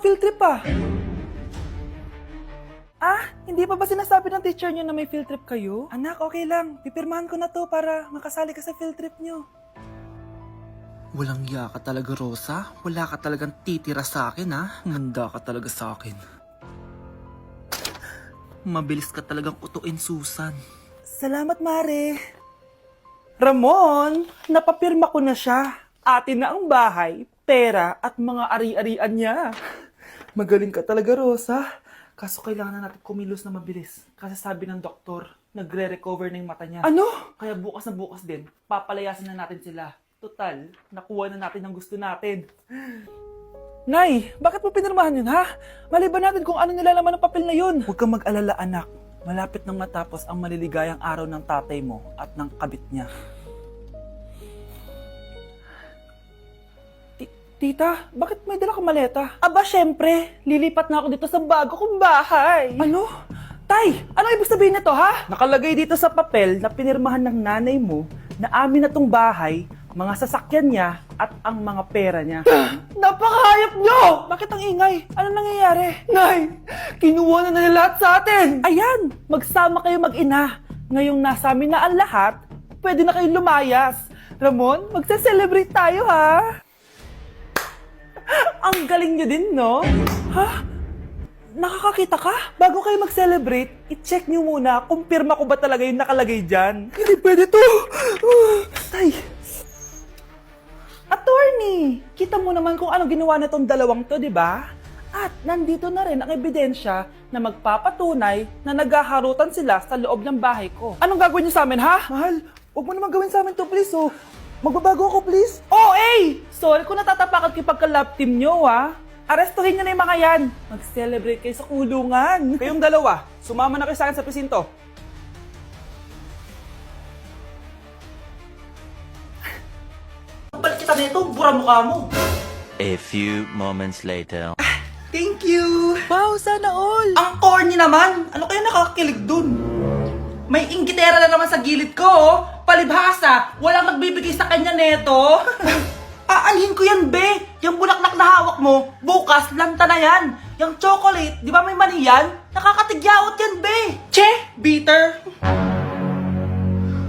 field trip ah. Hindi pa ba sinasabi ng teacher niyo na may field trip kayo? Anak, okay lang. Pipirmahan ko na to para makasali ka sa field trip niyo. Walang iya ka talaga, Rosa. Wala ka talagang titira sa akin, ha? Manda ka talaga sa akin. Mabilis ka talagang utuin, Susan. Salamat, Mare. Ramon, napapirma ko na siya. Atin na ang bahay, pera at mga ari-arian niya. Magaling ka talaga, Rosa. Kaso kailangan na natin kumilos na mabilis. Kasi sabi ng doktor, nagre-recover na yung mata niya. Ano? Kaya bukas na bukas din, papalayasin na natin sila. Total, nakuha na natin ang gusto natin. Nay, bakit mo pinirmahan yun, ha? Maliban natin kung ano nilalaman ng papel na yun. Huwag kang mag-alala, anak. Malapit nang matapos ang maliligayang araw ng tatay mo at ng kabit niya. Tita, bakit may dala kang maleta? Aba, syempre. Lilipat na ako dito sa bago kong bahay. Ano? Tay, ano ibig sabihin nito, ha? Nakalagay dito sa papel na pinirmahan ng nanay mo na amin na tong bahay, mga sasakyan niya at ang mga pera niya. Napakahayop nyo! Bakit ang ingay? Ano nangyayari? Nay, kinuha na nila lahat sa atin! Ayan, magsama kayo mag-ina. Ngayong nasa amin na ang lahat, pwede na kayong lumayas. Ramon, magse-celebrate tayo, ha? Ang galing niyo din, no? Ha? Nakakakita ka? Bago kayo mag-celebrate, i-check niyo muna kung pirma ko ba talaga yung nakalagay dyan. Hindi pwede to! Tay! Attorney! Kita mo naman kung ano ginawa na tong dalawang to, di ba? At nandito na rin ang ebidensya na magpapatunay na naghaharutan sila sa loob ng bahay ko. Anong gagawin niyo sa amin, ha? Mahal, huwag mo naman gawin sa amin to, please, oh. Magbabago ako, please. Oh, eh! Sorry kung natatapakan kayo pagka-love team nyo, ha? Arestuhin nyo na yung mga yan. Mag-celebrate kayo sa kulungan. Kayong dalawa, sumama na kayo sa akin sa presinto. Balik kita na ito, bura mukha mo. A few moments later. Thank you! Wow, sana all! Ang corny naman! Ano kaya nakakakilig dun? May inggitera na naman sa gilid ko, oh! Palibhasa! Walang magbibigay sa kanya neto! Aanhin ko yan, be! Yung bulaklak na hawak mo, bukas, lanta na yan! Yung chocolate, di ba may mani yan? Nakakatigyawat yan, be! Che! Bitter!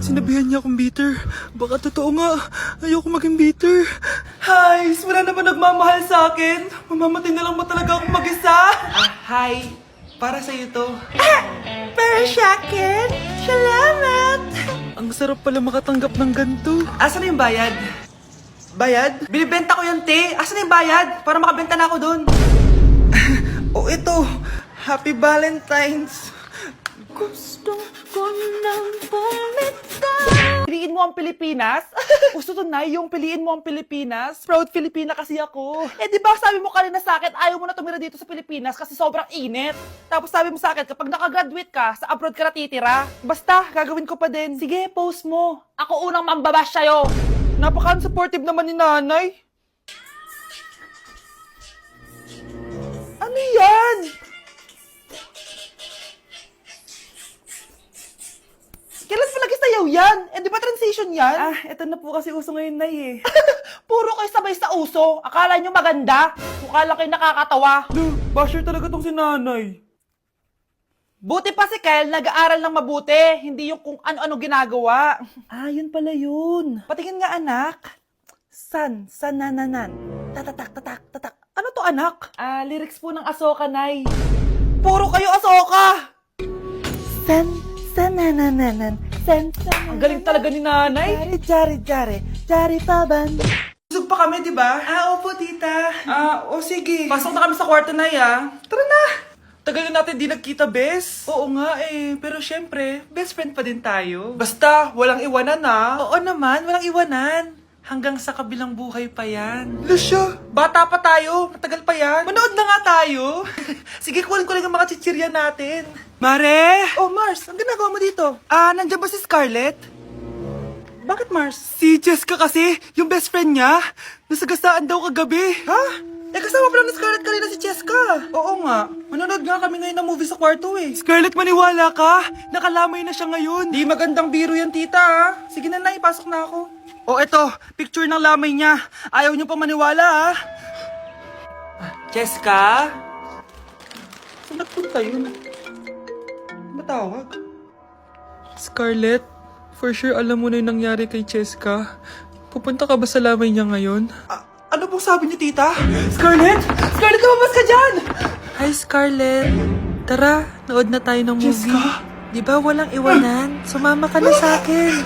Sinabihan niya akong bitter. Baka totoo nga. Ayoko maging bitter. Hi! Wala naman nagmamahal sa akin! Mamamatay na lang ba talaga akong mag-isa? Hi! Para sa'yo to. Para sa akin? Salamat! Ang sarap pala makatanggap ng ganito. Asan na yung bayad? Bayad? Binibenta ko yung te. Asan na yung bayad? Para makabenta na ako doon. Oh, ito. Happy Valentine's. Gusto ko nang bumitaw. Piliin mo ang Pilipinas? Gusto to na yung piliin mo ang Pilipinas? Proud Filipina kasi ako. Eh di ba sabi mo kanina sa akin, ayaw mo na tumira dito sa Pilipinas kasi sobrang init. Tapos sabi mo sa akin, kapag nakagraduate ka, sa abroad ka na titira. Basta, gagawin ko pa din. Sige, post mo. Ako unang mambabash sa'yo. Napaka-supportive naman ni nanay. Ano yan? Kailan pa nag-isayaw yan? Eh, di ba transition yan? Eto na po kasi uso ngayon, Nay, eh. Puro kayo sabay sa uso. Akala nyo maganda. Mukha lang kayo nakakatawa. Basher talaga tong si nanay. Buti pa si Kyle, nag-aaral ng mabuti. Hindi yung kung ano-ano ginagawa. Yun pala yun. Patingin nga, anak. Sanananan. Tatatak, tatak, tatak. Ano to, anak? Lyrics po ng Asoka, Nay. Puro kayo Asoka! Sanananan. Ang galing talaga ni nanay. Jari paban. Busog pa kami, di ba? Opo, tita. Sige. Pasok na kami sa kwarto, Nay, Tara na. Tagal na natin di nagkita, bes. Oo nga, pero syempre, best friend pa din tayo. Basta, walang iwanan, Oo naman, walang iwanan. Hanggang sa kabilang buhay pa yan. Lusyo, bata pa tayo. Matagal pa yan. Manood na nga tayo. Sige, kunin ko lang ang mga chichirya natin. Mare! Oh, Mars, ang ginagawa mo dito? Nandiyan ba si Scarlett? Bakit, Mars? Si Jessica kasi, yung best friend niya. Nasagasaan daw kagabi. Ha? Kasama pala ni Scarlett kanina si Jessica. Oo nga. Manonood nga kami ngayon ng movie sa kwarto, Scarlett, maniwala ka. Nakalamay na siya ngayon. Di magandang biro yan, tita, Sige na, ipasok na ako. Eto, picture ng lamay niya. Ayaw niyo pa maniwala, Cheska? Saan nagpunta yun? Matawag? Scarlett, for sure alam mo na yung nangyari kay Cheska. Pupunta ka ba sa lamay niya ngayon? Ano pong sabi niyo, tita? Scarlett! Scarlett, lumabas ka dyan! Hi, Scarlett. Tara, nood na tayo ng movie. Jessica? Di ba walang iwanan? Sumama ka na sa akin.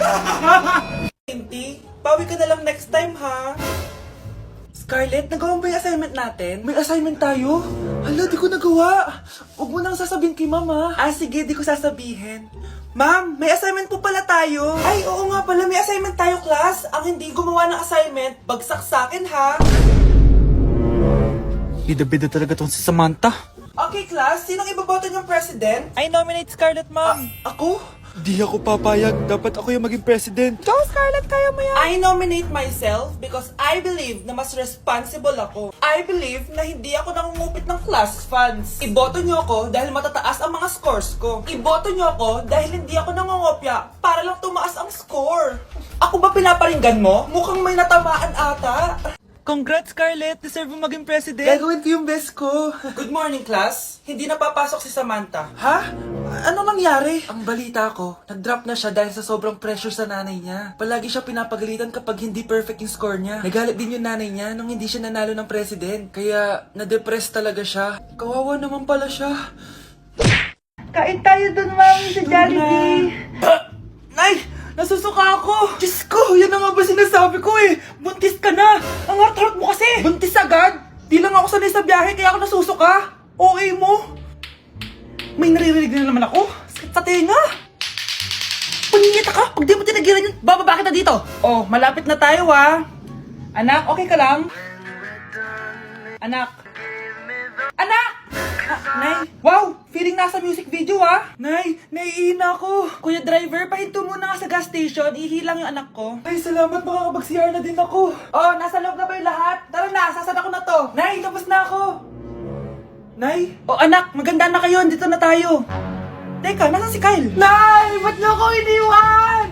Hindi. Bawi ka na lang next time, ha? Scarlett, nagawa mo ba yung assignment natin? May assignment tayo? Hala, di ko nagawa. Huwag mo nang sasabihin kay mama. Sige, di ko sasabihin. Ma'am, may assignment po pala tayo. Ay, oo nga pala, may assignment tayo, class. Ang hindi gumawa ng assignment, bagsak sa akin, ha? Bida-bida talaga tong si Samantha. Okay, class, sinong iboboto niyong president? I nominate Scarlett, ma'am. Ako? Di ako papayag. Dapat ako yung maging president. Go, Scarlett, kaya mo yan. I nominate myself because I believe na mas responsible ako. I believe na hindi ako nangungupit ng class funds. Iboto niyo ako dahil matataas ang mga scores ko. Iboto niyo ako dahil hindi ako nangungopya para lang tumaas ang score. Ako ba pinaparinggan mo? Mukhang may natamaan ata. Congrats, Scarlett. Deserve mo maging president. Gagawin ko yung best ko. Good morning, class. Hindi napapasok si Samantha. Ha? Ano nangyari? Ang balita ko, nag-drop na siya dahil sa sobrang pressure sa nanay niya. Palagi siya pinapagalitan kapag hindi perfect yung score niya. Nagalit din yung nanay niya nung hindi siya nanalo ng president. Kaya, na-depress talaga siya. Kawawa naman pala siya. Kain tayo dun, ma'am, sa Jollibee. Nay! Nasusuka ako! Diyos ko! Yan na nga ba sinasabi ko eh! Buntis ka na! Ang harot mo kasi! Buntis agad? Di lang ako sanay sa biyahe kaya ako nasusuka! Okay mo? May naririnig na naman ako! Sakit sa tenga! Paningita ka! Pag di mo tinagilan yun, bababa kita dito! Oh, malapit na tayo ah! Anak, okay ka lang? Anak! Anak! Nay! Wow! Feeling nasa music video ah! Nay! Naiihina ako! Kuya driver, pahinto muna nga sa gas station. Ihilang yung anak ko. Ay, salamat. Makakapag-CR na din ako. Oh, nasa loob na ba yung lahat? Tara na, sasada ko na to. Nay, tapos na ako. Nay? Oh, anak, maganda na kayo. Dito na tayo. Teka, nasa si Kyle? Nay! Ba't niyo ako iniwan?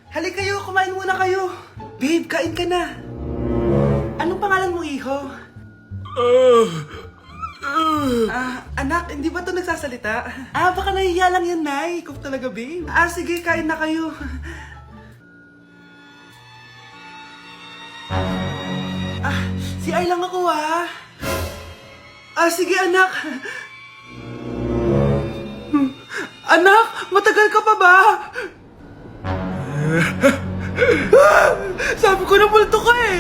Halika kayo, kumain muna kayo. Babe, kain ka na. Anong pangalan mo, iho? Anak, hindi ba ito nagsasalita? Baka nahihiya lang yan, Nay. Ikaw talaga, babe. Sige, kain na kayo. Si Ay lang ako, sige, anak. Anak, matagal ka pa ba? Sabi ko na multo ka eh.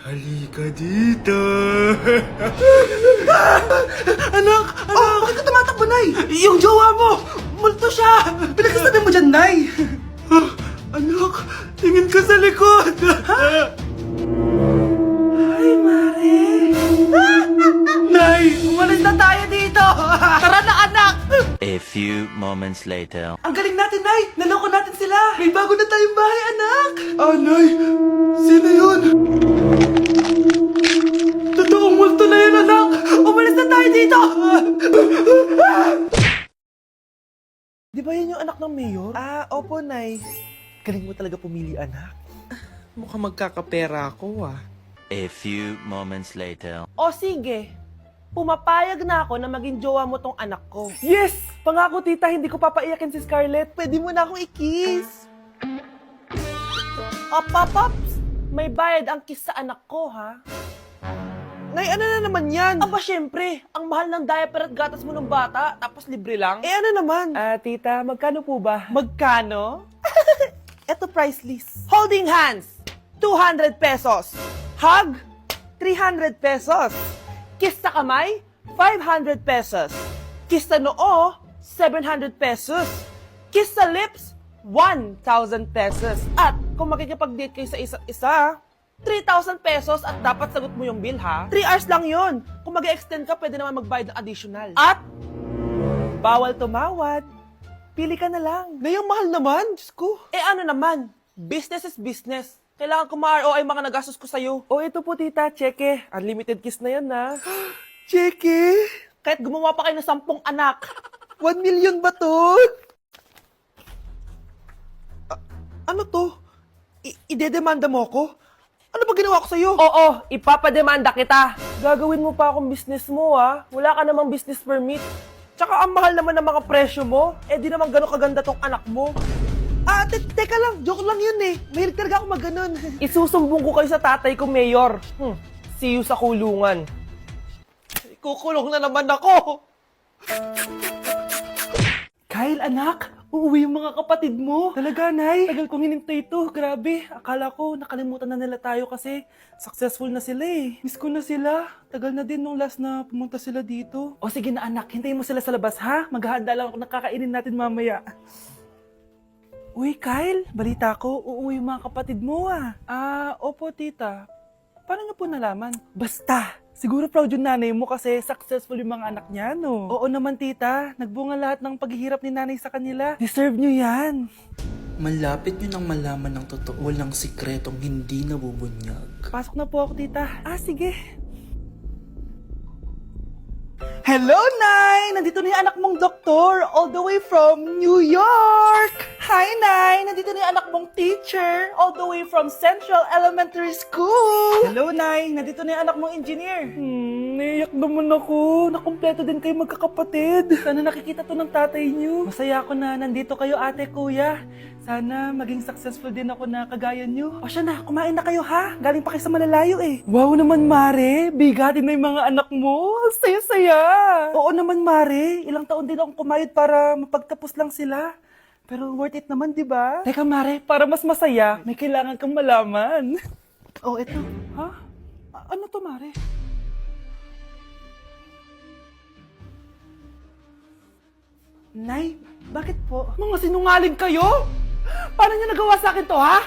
Halika dito. Anak! Bakit ka tumatakbo, Nay? Yung jowa mo! Multo siya! Pinagsasabi mo dyan, Nay! Anak! Tingin ka sa likod! Ay, Mare! Nay! Umalis na tayo dito! Tara na, anak! A few moments later. Ang galing natin, Nay! Naloko natin sila! May bago na tayong bahay, anak! Nay! Sino yun? Totoong multo na yun, anak! Umalis na tayo dito! Di ba yun yung anak ng mayor? Opo, Nay. Galing mo talaga pumili, anak. Mukhang magkakapera ako, A few moments later. O sige, pumapayag na ako na maging jowa mo tong anak ko. Yes! Pangako, tita, hindi ko papaiyakin si Scarlett. Pwede mo na akong i-kiss. Paps, may bayad ang kiss sa anak ko, ha? Nay, ano na naman yan? Aba, syempre, ang mahal ng diaper at gatas mo ng bata, tapos libre lang. Ano naman? Tita, magkano po ba? Magkano? Eto price list. Holding hands, 200 pesos. Hug, 300 pesos. Kiss sa kamay, 500 pesos. Kiss sa noo, 700 pesos. Kiss sa lips, 1,000 pesos. At kung makikipag-date kayo sa isa't isa, 3,000 pesos at dapat sagot mo yung bill, ha? 3 hours lang yon. Kung mag-extend ka, pwede naman magbayad ng additional. At bawal tumawad. Pili ka na lang. Nay, ang mahal naman. Diyos ko. Ano naman? Business is business. Kailangan ko ma-ROI mga nagastos ko sa'yo. Ito po, tita. Cheque. Unlimited kiss na yan, na. Cheque? Kahit gumawa pa kayo ng 10 anak. 1 million ba to? Ano to? idedemanda mo ko? Ano ba ginawa ko sa'yo? Oo, ipapademanda kita. Gagawin mo pa akong business mo, ha? Wala ka namang business permit. Tsaka ang mahal naman ng mga presyo mo. Eh, di naman gano'ng kaganda tong anak mo. Teka lang. Joke lang yun eh. Mahilig talaga ako mag-ganon. Isusumbong ko kayo sa tatay ko, Mayor. See you sa kulungan. Kukulong na naman ako. Kyle, anak. Uuwi yung mga kapatid mo. Talaga, Nay? Tagal kong hinintay ito. Grabe. Akala ko nakalimutan na nila tayo kasi successful na sila eh. Miss ko na sila. Tagal na din nung last na pumunta sila dito. O sige na anak, hintayin mo sila sa labas ha? Maghahanda lang ako ng kakainin natin mamaya. Uy, Kyle, balita ko, uuwi yung mga kapatid mo ah. Opo tita. Paano niyo po nalaman? Basta! Siguro proud yung nanay mo kasi successful yung mga anak niya, no? Oo naman, tita. Nagbunga lahat ng paghihirap ni nanay sa kanila. Deserve nyo yan. Malapit nyo nang malaman ng totoo. Walang sikretong hindi nabubunyag. Pasok na po ako, tita. Sige. Hello, Nay! Nandito na yung anak mong doktor, all the way from New York! Hi, Nay! Nandito na yung anak mong teacher, all the way from Central Elementary School! Hello, Nay! Nandito na yung anak mong engineer. Naiyak naman ako. Nakumpleto din kayo magkakapatid. Sana nakikita to ng tatay niyo. Masaya ako na nandito kayo, ate, kuya. Sana maging successful din ako na kagaya niyo. O siya na, kumain na kayo ha? Galing pa kayo sa malalayo eh. Wow naman, Mare. Bigatin na yung mga anak mo. Saya-saya. Oo naman, Mare. Ilang taon din akong kumayod para mapagtapos lang sila. Pero worth it naman, di ba? Teka, Mare, para mas masaya, may kailangan kang malaman. Oh, eto. Ha? Ano to, Mare? Nay, bakit po? Mga sinungaling kayo? Paano niyo nagawa sa akin to, ha?